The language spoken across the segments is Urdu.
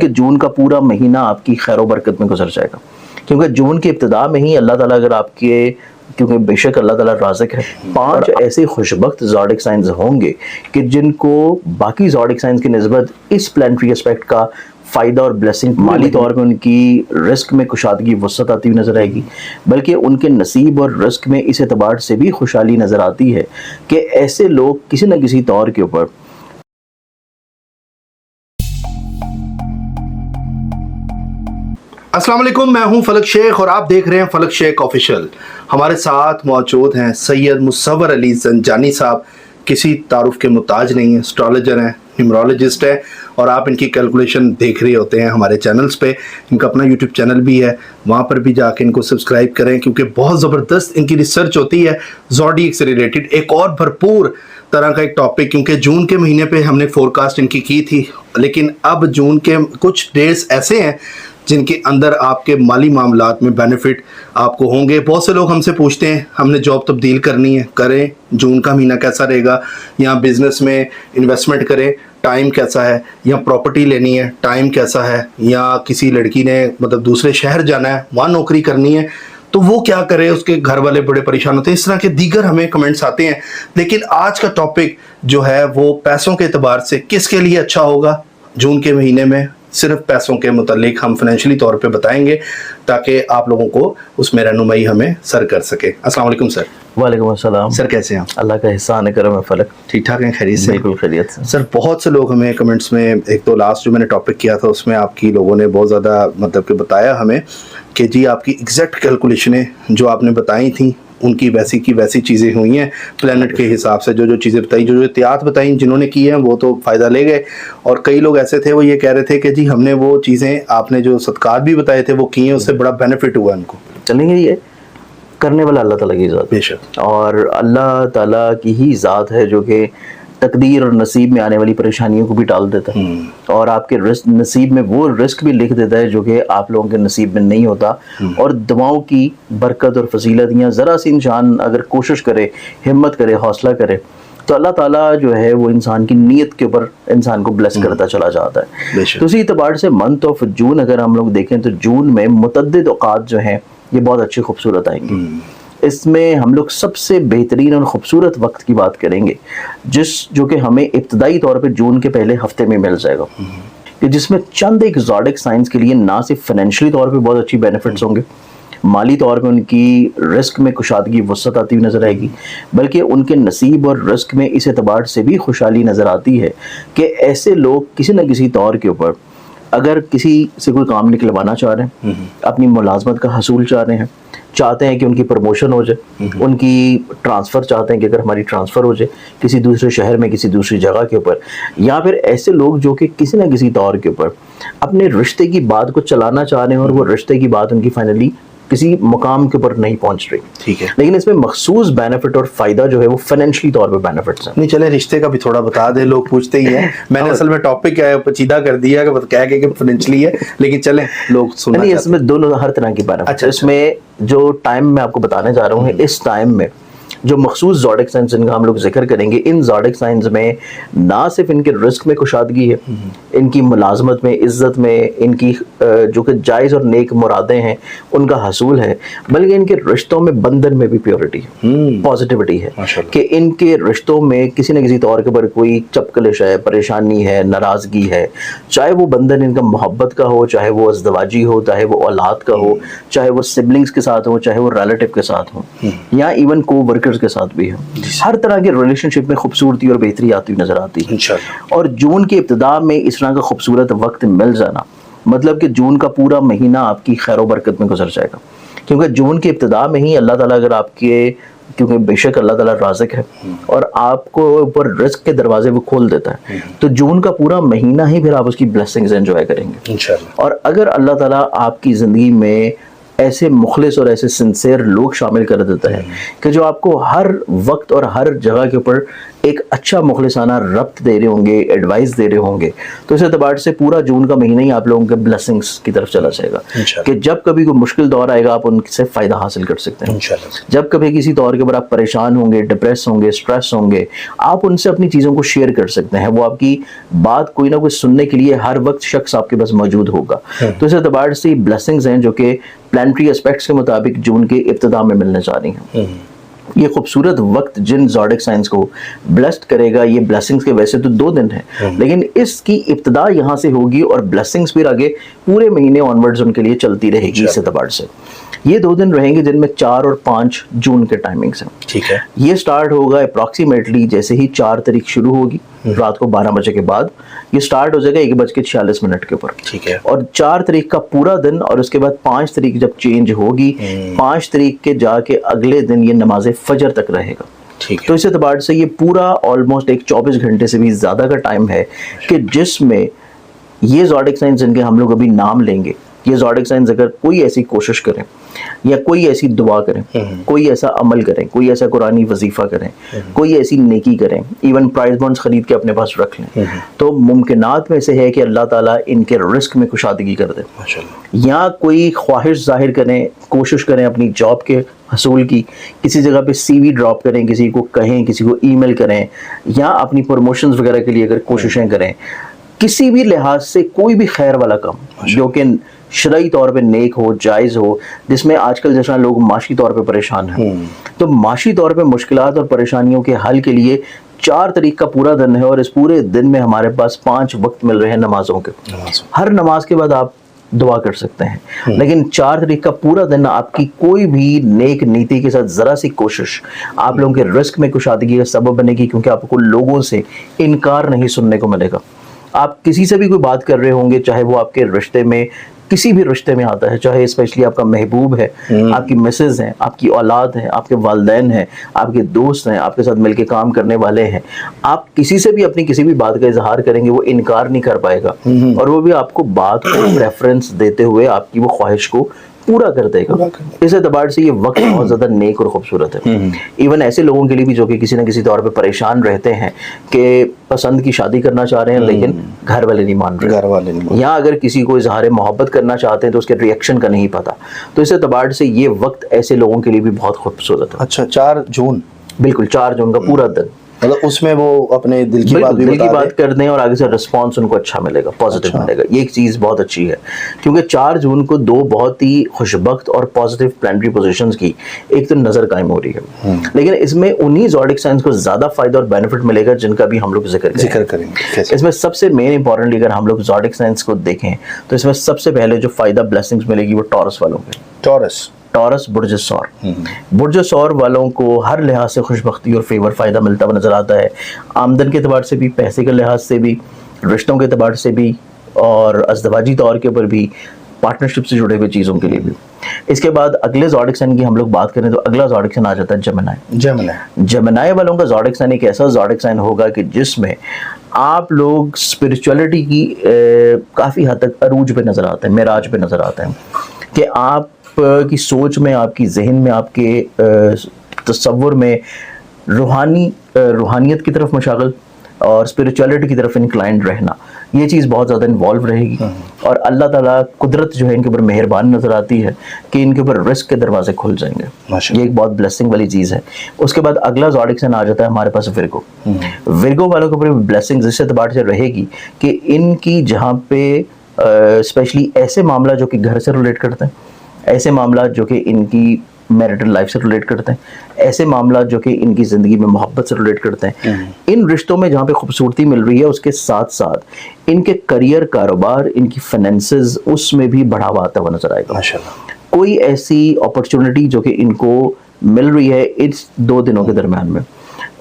کہ جون کا پورا مہینہ آپ کی خیر و برکت میں گزر جائے گا، کیونکہ جون کی ابتدا میں ہی اللہ تعالیٰ اگر آپ کے، کیونکہ بے شک اللہ تعالیٰ رازق ہے، 5 ایسے خوشبخت زوڈک سائنز ہوں گے کہ جن کو باقی زوڈک سائنز کی نسبت اس پلانٹری اسپیکٹ کا فائدہ اور بلیسنگ مالی طور پہ ان کی رزق میں کشادگی وسعت آتی ہوئی نظر آئے گی، بلکہ ان کے نصیب اور رزق میں اس اعتبار سے بھی خوشحالی نظر آتی ہے کہ ایسے لوگ کسی نہ کسی طور کے اوپر السلام علیکم، میں ہوں فلک شیخ اور آپ دیکھ رہے ہیں فلک شیخ آفیشیل۔ ہمارے ساتھ موجود ہیں سید مصور علی زنجانی صاحب، کسی تعارف کے محتاج نہیں ہیں، اسٹرالوجر ہیں، نیومرولوجسٹ ہیں، اور آپ ان کی کیلکولیشن دیکھ رہے ہوتے ہیں ہمارے چینلز پہ۔ ان کا اپنا یوٹیوب چینل بھی ہے، وہاں پر بھی جا کے ان کو سبسکرائب کریں، کیونکہ بہت زبردست ان کی ریسرچ ہوتی ہے زوڈیک سے ریلیٹڈ۔ ایک اور بھرپور طرح کا ایک ٹاپک، کیونکہ جون کے مہینے پہ ہم نے فورکاسٹ ان کی تھی، لیکن اب جون کے کچھ ڈیز ایسے ہیں جن کے اندر آپ کے مالی معاملات میں بینیفٹ آپ کو ہوں گے۔ بہت سے لوگ ہم سے پوچھتے ہیں ہم نے جاب تبدیل کرنی ہے، کریں، جون کا مہینہ کیسا رہے گا، یا بزنس میں انویسٹمنٹ کریں، ٹائم کیسا ہے، یا پراپرٹی لینی ہے، ٹائم کیسا ہے، یا کسی لڑکی نے دوسرے شہر جانا ہے، وہاں نوکری کرنی ہے تو وہ کیا کرے، اس کے گھر والے بڑے پریشان ہوتے ہیں۔ اس طرح کے دیگر ہمیں کمنٹس آتے ہیں، لیکن آج کا ٹاپک جو ہے وہ پیسوں کے اعتبار سے کس کے لیے اچھا ہوگا جون کے مہینے میں، صرف پیسوں کے متعلق ہم فائنینشلی طور پہ بتائیں گے تاکہ آپ لوگوں کو اس میں رہنمائی ہمیں سر کر سکے۔ السلام علیکم سر۔ وعلیکم السلام سر، کیسے ہیں؟ اللہ کا احسان ہے، کرم ہے فلک۔ ٹھیک ٹھاک ہیں، خیریت سے؟ بالکل خیریت سے سر۔ بہت سے لوگ ہمیں کمنٹس میں، ایک تو لاسٹ جو میں نے ٹاپک کیا تھا اس میں آپ کی لوگوں نے بہت زیادہ کہ بتایا ہمیں کہ جی آپ کی ایگزیکٹ کیلکولیشنیں جو آپ نے بتائی تھیں ان کی ویسی کی ویسی چیزیں ہوئی ہیں پلانٹ کے حساب سے، جو چیزیں بتائی، جو احتیاط بتائیں جنہوں نے کی ہیں وہ تو فائدہ لے گئے، اور کئی لوگ ایسے تھے وہ یہ کہہ رہے تھے کہ جی ہم نے وہ چیزیں آپ نے جو صدقات بھی بتائے تھے وہ کی ہیں، اس سے بڑا بینیفٹ ہوا ان کو۔ چلیں گے، یہ کرنے والا اللہ تعالیٰ کی ذات بے شک، اور اللہ تعالیٰ کی ہی ذات ہے جو کہ تقدیر اور نصیب میں آنے والی پریشانیوں کو بھی ٹال دیتا ہے، اور آپ کے نصیب میں وہ رزق بھی لکھ دیتا ہے جو کہ آپ لوگوں کے نصیب میں نہیں ہوتا۔ اور دعاؤں کی برکت اور فضیلت، یا ذرا سی انسان اگر کوشش کرے، ہمت کرے، حوصلہ کرے، تو اللہ تعالیٰ جو ہے وہ انسان کی نیت کے اوپر انسان کو بلیس کرتا چلا جاتا ہے۔ تو اسی اعتبار سے منتھ آف جون اگر ہم لوگ دیکھیں تو جون میں متعدد اوقات جو ہیں یہ بہت اچھی خوبصورت آئیں گے۔ اس میں ہم لوگ سب سے بہترین اور خوبصورت وقت کی بات کریں گے جو کہ ہمیں ابتدائی طور پہ جون کے پہلے ہفتے میں مل جائے گا، کہ جس میں چند ایک زوڈک سائنس کے لیے نہ صرف فائنینشلی طور پہ بہت اچھی بینیفٹس ہوں گے، مالی طور پہ ان کی رزق میں کشادگی وسعت آتی ہوئی نظر آئے گی، بلکہ ان کے نصیب اور رزق میں اس اعتبار سے بھی خوشحالی نظر آتی ہے کہ ایسے لوگ کسی نہ کسی طور کے اوپر اگر کسی سے کوئی کام نکلوانا چاہ رہے ہیں، اپنی ملازمت کا حصول چاہ رہے ہیں، چاہتے ہیں کہ ان کی پروموشن ہو جائے، ان کی ٹرانسفر چاہتے ہیں کہ اگر ہماری ٹرانسفر ہو جائے کسی دوسرے شہر میں، کسی دوسری جگہ کے اوپر، یا پھر ایسے لوگ جو کہ کسی نہ کسی طور کے اوپر اپنے رشتے کی بات کو چلانا چاہ رہے ہیں اور وہ رشتے کی بات ان کی فائنلی کسی مقام کے اوپر نہیں پہنچ رہی، ٹھیک ہے، لیکن اس میں مخصوص بینیفٹ اور فائدہ جو ہے وہ فائنینشلی طور پہ بینیفٹس ہیں۔ نہیں چلیں رشتے کا بھی تھوڑا بتا دیں، لوگ پوچھتے ہی ہیں، میں نے اصل میں ٹاپک پیچیدہ کر دیا کہ فائنینشلی ہے، لیکن چلیں لوگ سننا۔ نہیں، اس میں دونوں ہر طرح کی بینیفٹ، اس میں جو ٹائم میں آپ کو بتانے جا رہا ہوں، اس ٹائم میں جو مخصوص زوڈک سائنس جن کا ہم لوگ ذکر کریں گے، ان زوڈک سائنس میں نہ صرف ان کے رزق میں کشادگی ہے، ان کی ملازمت میں، عزت میں، ان کی جو کہ جائز اور نیک مرادیں ہیں ان کا حصول ہے، بلکہ ان کے رشتوں میں بندھن میں بھی پیورٹی ہے، پازیٹیوٹی ہے، کہ ان کے رشتوں میں کسی نہ کسی طور کے پر کوئی چپکلش ہے، پریشانی ہے، ناراضگی ہے، چاہے وہ بندھن ان کا محبت کا ہو، چاہے وہ ازدواجی ہو، چاہے وہ اولاد کا ہو، چاہے وہ سبلنگز کے ساتھ ہو، چاہے وہ ریلیٹیو کے ساتھ ہو، یا ایون کو ورکر کے ساتھ بھی ہے، ہر طرح کے ریلیشن شپ میں خوبصورتی اور بہتری آتی ہوئی نظر آتی ہے۔ اور جون کی ابتدا میں اس طرح کا خوبصورت وقت مل جانا مطلب کہ جون کا پورا مہینہ آپ کی خیر و برکت میں گزر جائے گا، کیونکہ جون کی ابتدا میں ہی اللہ تعالیٰ اگر آپ کے، کیونکہ بے شک اللہ تعالیٰ رازق ہے اور آپ کو اوپر رزق کے دروازے وہ کھول دیتا ہے، تو جون کا پورا مہینہ ہی پھر آپ اس کی بلیسنگز انجوائے کریں گے انشاءاللہ۔ اور اگر اللہ تعالیٰ آپ کی زندگی میں ایسے مخلص اور ایسے سنسیئر لوگ شامل کر دیتا ہے کہ جو آپ کو ہر وقت اور ہر جگہ کے اوپر ایک اچھا مخلصانہ ربط دے رہے ہوں گے, ایڈوائس دے رہے ہوں گے, تو اس اعتبار سے پورا جون کا مہینہ ہی آپ لوگوں کے بلیسنگس کی طرف چلا جائے گا کہ جب کبھی کوئی مشکل دور آئے گا آپ ان سے فائدہ حاصل کر سکتے ہیں. جب کبھی کسی طور کے اوپر آپ پریشان ہوں گے, ڈپریس ہوں گے, اسٹریس ہوں گے, آپ ان سے اپنی چیزوں کو شیئر کر سکتے ہیں. وہ آپ کی بات کوئی نہ کوئی سننے کے لیے ہر وقت شخص آپ کے پاس موجود ہوگا. تو اس اعتبار سے بلیسنگز ہیں جو کہ پلانٹری اسپیکٹس کے مطابق جون کے ابتدا میں ملنے جا رہی ہیں. یہ خوبصورت وقت جن زوڈک سائنس کو بلیسڈ کرے گا, یہ بلیسنگز کے ویسے تو 2 دن ہیں لیکن اس کی ابتدا یہاں سے ہوگی اور بلیسنگز پھر آگے پورے مہینے آنورڈز ان کے لیے چلتی رہے گی. اس اعتبار سے یہ 2 دن رہیں گے جن میں 4 اور 5 جون کے ٹائمنگز ہیں. ٹھیک ہے, یہ سٹارٹ ہوگا اپروکسیمیٹلی جیسے ہی 4 تاریخ شروع ہوگی رات کو 12 بجے کے بعد, یہ سٹارٹ ہو جائے گا 1:46 کے اوپر. ٹھیک ہے, اور 4 تاریخ کا پورا دن اور اس کے بعد 5 تاریخ جب چینج ہوگی 5 تاریخ کے جا کے اگلے دن یہ نماز فجر تک رہے گا. تو اس اعتبار سے یہ پورا آلموسٹ ایک 24 گھنٹے سے بھی زیادہ کا ٹائم ہے کہ جس میں یہ زوڈک سائنس جن کے ہم لوگ ابھی نام لیں گے, یہ زوڈک سائنس اگر کوئی ایسی کوشش کریں یا کوئی ایسی دعا کریں, کوئی ایسا عمل کریں, کوئی ایسا قرآنی وظیفہ کریں, کوئی ایسی نیکی کریں, ایون پرائز بانڈز خرید کے اپنے پاس رکھ لیں, تو ممکنات میں سے ہے کہ اللہ تعالیٰ ان کے رزق میں کشادگی کر دے. یا کوئی خواہش ظاہر کریں, کوشش کریں اپنی جاب کے حصول کی, کسی جگہ پہ سی وی ڈراپ کریں, کسی کو کہیں, کسی کو ای میل کریں, یا اپنی پروموشنز وغیرہ کے لیے اگر کوششیں کریں, کسی بھی لحاظ سے کوئی بھی خیر والا کام جو کہ شرعی طور پہ نیک ہو, جائز ہو, جس میں آج کل جیسا لوگ معاشی طور پہ پریشان ہیں, تو معاشی طور پہ مشکلات اور پریشانیوں کے حل کے لیے 4 تاریخ کا پورا دن ہے اور اس پورے دن میں ہمارے پاس 5 وقت مل رہے ہیں نمازوں کے. ہر نماز کے بعد آپ دعا کر سکتے ہیں, لیکن 4 تاریخ کا پورا دن آپ کی کوئی بھی نیک نیتی کے ساتھ ذرا سی کوشش آپ لوگوں کے رزق میں کشادگی کا سبب بنے گی, کیونکہ آپ کو لوگوں سے انکار نہیں سننے کو ملے گا. آپ کسی سے بھی کوئی بات کر رہے ہوں گے, چاہے وہ آپ کے رشتے میں کسی بھی رشتے میں آتا ہے, چاہے اسپیشلی آپ کا محبوب ہے, آپ کی مسز ہیں, آپ کی اولاد ہے, آپ کے والدین ہیں, آپ کے دوست ہیں, آپ کے ساتھ مل کے کام کرنے والے ہیں, آپ کسی سے بھی اپنی کسی بھی بات کا اظہار کریں گے وہ انکار نہیں کر پائے گا, اور وہ بھی آپ کو بات کو ریفرنس دیتے ہوئے آپ کی وہ خواہش کو پورا کر دے گا. اس اعتبار سے یہ وقت بہت زیادہ نیک اور خوبصورت ہے. ایون ایسے لوگوں کے لیے بھی جو کہ کسی نہ کسی طور پہ پریشان رہتے ہیں کہ پسند کی شادی کرنا چاہ رہے ہیں لیکن گھر والے نہیں مان رہے, یا اگر کسی کو اظہار محبت کرنا چاہتے ہیں تو اس کے ریئیکشن کا نہیں پتا, تو اس اعتبار سے یہ وقت ایسے لوگوں کے لیے بھی بہت خوبصورت ہے. اچھا, 4 جون, بالکل 4 جون کا پورا دن, مطلب اس میں وہ اپنے دل کی بات کر دیں اور آگے سے رسپانس ان کو اچھا ملے گا, پازیٹیو ملے گا. یہ ایک چیز بہت اچھی ہے کیونکہ 4 جون کو 2 بہت ہی خوشبخت اور پازیٹیو پلانٹری پوزیشنز کی ایک تو نظر قائم ہو رہی ہے, لیکن اس میں انہی زوڈک سائنس کو زیادہ فائدہ اور بینیفٹ ملے گا جن کا بھی ہم لوگ ذکر کریں گے. اس میں سب سے مین امپورٹنٹلی اگر ہم لوگ زوڈک سائنس کو دیکھیں تو اس میں سب سے پہلے جو فائدہ بلیسنگز ملے گی وہ ٹورس والوں کے. ٹورس برج ثور, برج ثور والوں کو ہر لحاظ سے خوشبختی اور فیور فائدہ ملتا ہوا نظر آتا ہے, آمدن کے اعتبار سے بھی, پیسے کے لحاظ سے بھی, رشتوں کے اعتبار سے بھی, اور ازدواجی طور کے اوپر بھی, پارٹنرشپ سے جڑے ہوئے چیزوں کے لیے بھی. اس کے بعد اگلے زوڈک سائن کی ہم لوگ بات کریں تو اگلا زوڈک سائن آ جاتا ہے جیمنائی. جیمنائی والوں کا زوڈک سائن ایک ایسا زوڈک سائن ہوگا کہ جس میں آپ لوگ اسپرچولیٹی کی کافی حد تک عروج پہ نظر آتے ہیں, معراج پہ نظر آتے ہیں, کہ آپ کی سوچ میں, آپ کی ذہن میں, آپ کے تصور میں روحانیت کی طرف مشاغل اور اسپرچولیٹی کی طرف انکلائنڈ رہنا, یہ چیز بہت زیادہ انوالو رہے گی. اور اللہ تعالیٰ قدرت جو ہے ان کے اوپر مہربان نظر آتی ہے کہ ان کے اوپر رزق کے دروازے کھل جائیں گے. یہ ایک بہت بلیسنگ والی چیز ہے. اس کے بعد اگلا زوڈک سائن آ جاتا ہے ہمارے پاس ورگو. ورگو والوں کے اوپر بلیسنگ اس اعتبار سے رہے گی کہ ان کی جہاں پہ اسپیشلی ایسے معاملہ جو کہ گھر سے ریلیٹ کرتے ہیں, ایسے معاملات جو کہ ان کی میرٹل لائف سے ریلیٹ کرتے ہیں, ایسے معاملات جو کہ ان کی زندگی میں محبت سے ریلیٹ کرتے ہیں, ان رشتوں میں جہاں پہ خوبصورتی مل رہی ہے اس کے ساتھ ساتھ ان کے کریئر, کاروبار, ان کی فائنینسز, اس میں بھی بڑھاوا آتا ہوا نظر آئے گا. کوئی ایسی اپرچونٹی جو کہ ان کو مل رہی ہے اس 2 دنوں کے درمیان میں,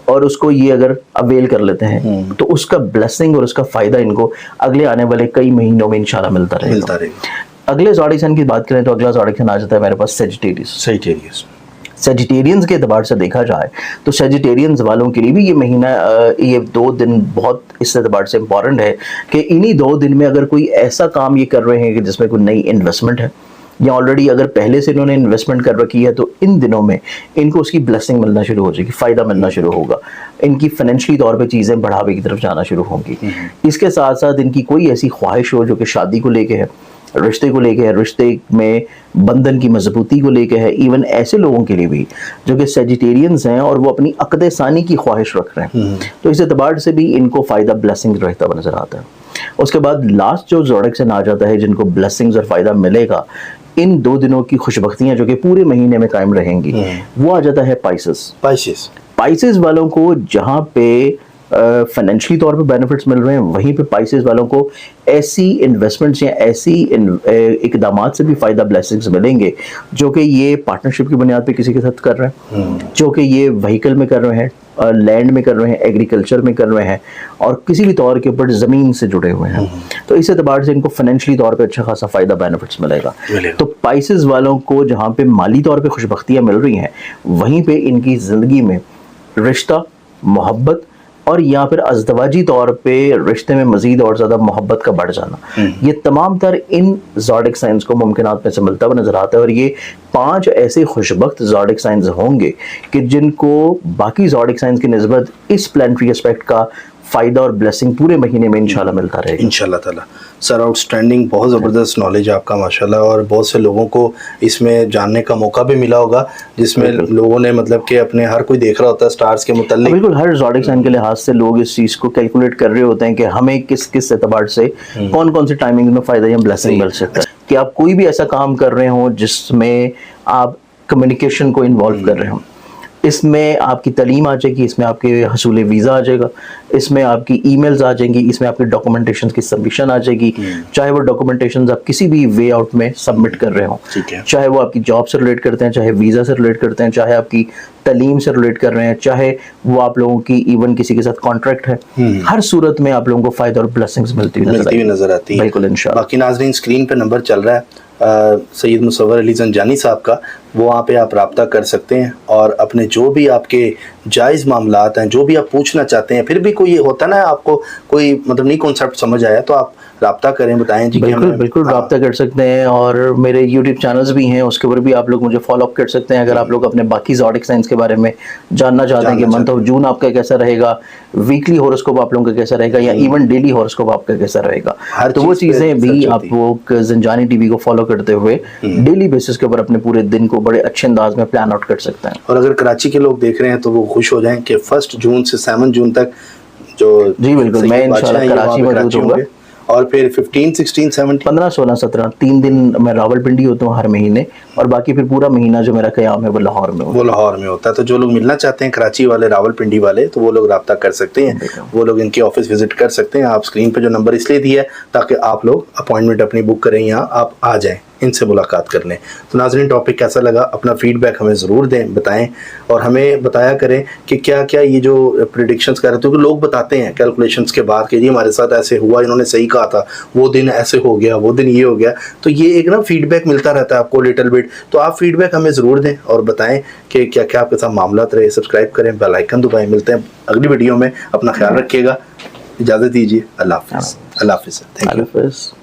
اور اس کو یہ اگر اویل کر لیتے ہیں تو اس کا بلیسنگ اور اس کا فائدہ ان کو اگلے آنے والے کئی مہینوں میں انشاءاللہ ملتا رہے گا. اگلے زوڈک سائن کی بات کریں تو اگلا زوڈک سائن آ جاتا ہے میرے پاس سیجیٹیریس. سیجیٹیرینز کے اعتبار سے دیکھا جائے تو سیجیٹیرینز والوں کے لیے بھی یہ مہینہ, یہ 2 دن بہت اس اعتبار سے امپورٹنٹ ہے کہ انہی 2 دن میں اگر کوئی ایسا کام یہ کر رہے ہیں کہ جس میں کوئی نئی انویسٹمنٹ ہے, یا آلریڈی اگر پہلے سے انہوں نے انویسٹمنٹ کر رکھی ہے تو ان دنوں میں ان کو اس کی بلیسنگ ملنا شروع ہو جائے گی, فائدہ ملنا شروع ہوگا, ان کی فائنینشلی طور پہ چیزیں بڑھاوے کی طرف جانا شروع ہوں گی. اس کے ساتھ ساتھ ان کی کوئی ایسی خواہش ہو جو کہ شادی کو لے کے ہے, رشتے کو لے کے ہے, رشتے میں بندھن کی مضبوطی کو لے کے ہے, ایون ایسے لوگوں کے لیے بھی جو کہ سیجیٹیرینز ہیں اور وہ اپنی عقد ثانی کی خواہش رکھ رہے ہیں, تو اس اعتبار سے بھی ان کو فائدہ بلیسنگ رہتا ہوا نظر آتا ہے. اس کے بعد لاسٹ جو زوڈک سائن آ جاتا ہے جن کو بلیسنگز اور فائدہ ملے گا ان 2 دنوں کی خوش بختیاں جو کہ پورے مہینے میں قائم رہیں گی, وہ آ جاتا ہے پائسز والوں کو. جہاں پہ فائنینشلی طور پہ بینیفٹس مل رہے ہیں, وہیں پہ پائسز والوں کو ایسی انویسٹمنٹس یا ایسی اقدامات سے بھی فائدہ بلیسنگز ملیں گے جو کہ یہ پارٹنرشپ کی بنیاد پہ کسی کے ساتھ کر رہے ہیں, جو کہ یہ وہیکل میں کر رہے ہیں, لینڈ میں کر رہے ہیں, ایگریکلچر میں کر رہے ہیں, اور کسی بھی طور کے اوپر زمین سے جڑے ہوئے ہیں. تو اس اعتبار سے ان کو فائنینشلی طور پہ اچھا خاصا فائدہ بینیفٹس ملے گا. تو پائسز والوں کو جہاں پہ مالی طور پہ خوش بختیاں مل رہی ہیں, وہیں پہ ان کی زندگی میں رشتہ, محبت اور یا پھر ازدواجی طور پہ رشتے میں مزید اور زیادہ محبت کا بڑھ جانا, یہ تمام تر ان زوڈک سائنز کو ممکنات میں سے ملتا ہوا نظر آتا ہے. اور یہ 5 ایسے خوشبخت زوڈک سائنز ہوں گے کہ جن کو باقی زوڈک سائنز کی نسبت اس پلانٹری اسپیکٹ کا فائدہ اور بلیسنگ پورے مہینے میں انشاءاللہ ملتا رہے گا انشاءاللہ تعالیٰ. سر آؤٹ اسٹینڈنگ, بہت زبردست نالج آپ کا ماشاءاللہ, اور بہت سے لوگوں کو اس میں جاننے کا موقع بھی ملا ہوگا جس میں لوگوں نے مطلب کہ اپنے ہر کوئی دیکھ رہا ہوتا ہے سٹارز کے متعلق. بالکل, ہر زوڈک سائن کے لحاظ سے لوگ اس چیز کو کیلکولیٹ کر رہے ہوتے ہیں کہ ہمیں کس اعتبار سے کون سی ٹائمنگ میں فائدہ یا بلیسنگ مل سکتا ہے. کہ آپ کوئی بھی ایسا کام کر رہے ہوں جس میں آپ کمیونیکیشن کو انوالو کر رہے ہوں, اس میں آپ کی تعلیم آ جائے گی, اس میں آپ کے حصول ویزا آ جائے گا, اس میں آپ کی ای میلز آ جائیں گی, اس میں آپ کی ڈاکومنٹیشن کی سبمیشن آ جائے گی, چاہے وہ ڈاکومنٹیشن آپ کسی بھی وے آؤٹ میں سبمٹ کر رہے ہوں, چاہے وہ آپ کی جاب سے ریلیٹ کرتے ہیں, چاہے ویزا سے ریلیٹ کرتے ہیں, چاہے آپ کی تعلیم سے ریلیٹ کر رہے ہیں, چاہے وہ آپ لوگوں کی ایون کسی کے ساتھ کانٹریکٹ ہے, ہر صورت میں آپ لوگوں کو فائدہ اور بلیسنگز ملتی ہوئی نظر آتی ہے. بالکل انشاءاللہ. باقی ناظرین اسکرین پہ نمبر چل رہا ہے سید مصور علی زنجانی صاحب کا, وہ وہاں پہ آپ رابطہ کر سکتے ہیں اور اپنے جو بھی آپ کے جائز معاملات ہیں, جو بھی آپ پوچھنا چاہتے ہیں, پھر بھی کوئی یہ ہوتا نا آپ کو کوئی مطلب نہیں کنسیپٹ سمجھ آیا تو آپ رابطہ کریں, بتائیں جی. بالکل رابطہ کر سکتے ہیں, اور میرے یوٹیوب چینلز بھی ہیں, اس کے اوپر بھی آپ لوگ مجھے فالو اپ کر سکتے ہیں. اگر آپ لوگ اپنے باقی زوڈک سائنس کے بارے میں جاننا چاہتے ہیں کہ منتھ آف جون آپ کا کیسا رہے گا, ویکلی ہوراسکوپ آپ لوگوں کا کیسا رہے گا, یا ایون ڈیلی ہوراسکوپ آپ کا کیسا رہے گا, تو وہ چیزیں بھی آپ لوگ زنجانی ٹی وی کو فالو کرتے ہوئے ڈیلی بیسس کے اوپر اپنے پورے دن کو بڑے اچھے انداز میں پلان آؤٹ کر سکتے ہیں. اور اگر کراچی کے لوگ دیکھ رہے ہیں تو وہ خوش ہو جائیں کہ 1 جون سے 7 جون تک جو جی بالکل میں انشاءاللہ کراچی موجود ہوں گا, اور پھر 15 16 17 15 16 17 3 دن میں راول پنڈی ہوتا ہوں ہر مہینے, اور باقی پھر پورا مہینہ جو میرا قیام ہے وہ لاہور میں ہوتا ہے. تو جو لوگ ملنا چاہتے ہیں کراچی والے, راول پنڈی والے, تو وہ لوگ رابطہ کر سکتے ہیں, وہ لوگ ان کے آفس وزٹ کر سکتے ہیں. آپ اسکرین پہ جو نمبر اس لیے دیا ہے تاکہ آپ لوگ اپوائنٹمنٹ اپنی بک کریں, یہاں آپ آ جائیں, ان سے ملاقات کر لیں. تو ناظرین ٹاپک کیسا لگا, اپنا فیڈ بیک ہمیں ضرور دیں, بتائیں, اور ہمیں بتایا کریں کہ کیا کیا یہ جو پریڈکشنز کر رہے تھے, کہ لوگ بتاتے ہیں کیلکولیشنز کے بعد کہ جی ہمارے ساتھ ایسے ہوا, انہوں نے صحیح کہا تھا, وہ دن ایسے ہو گیا, وہ دن یہ ہو گیا. تو یہ ایک نا فیڈ بیک ملتا رہتا ہے آپ کو لٹل بٹ, تو آپ فیڈ بیک ہمیں ضرور دیں اور بتائیں کہ کیا کیا آپ کے ساتھ معاملات رہے. سبسکرائب کریں, بیل آئیکن دبائیں. ملتے ہیں اگلی ویڈیو میں, اپنا خیال رکھیے گا, اجازت دیجیے, اللہ حافظ. اللہ حافظ. اللہ حافظ.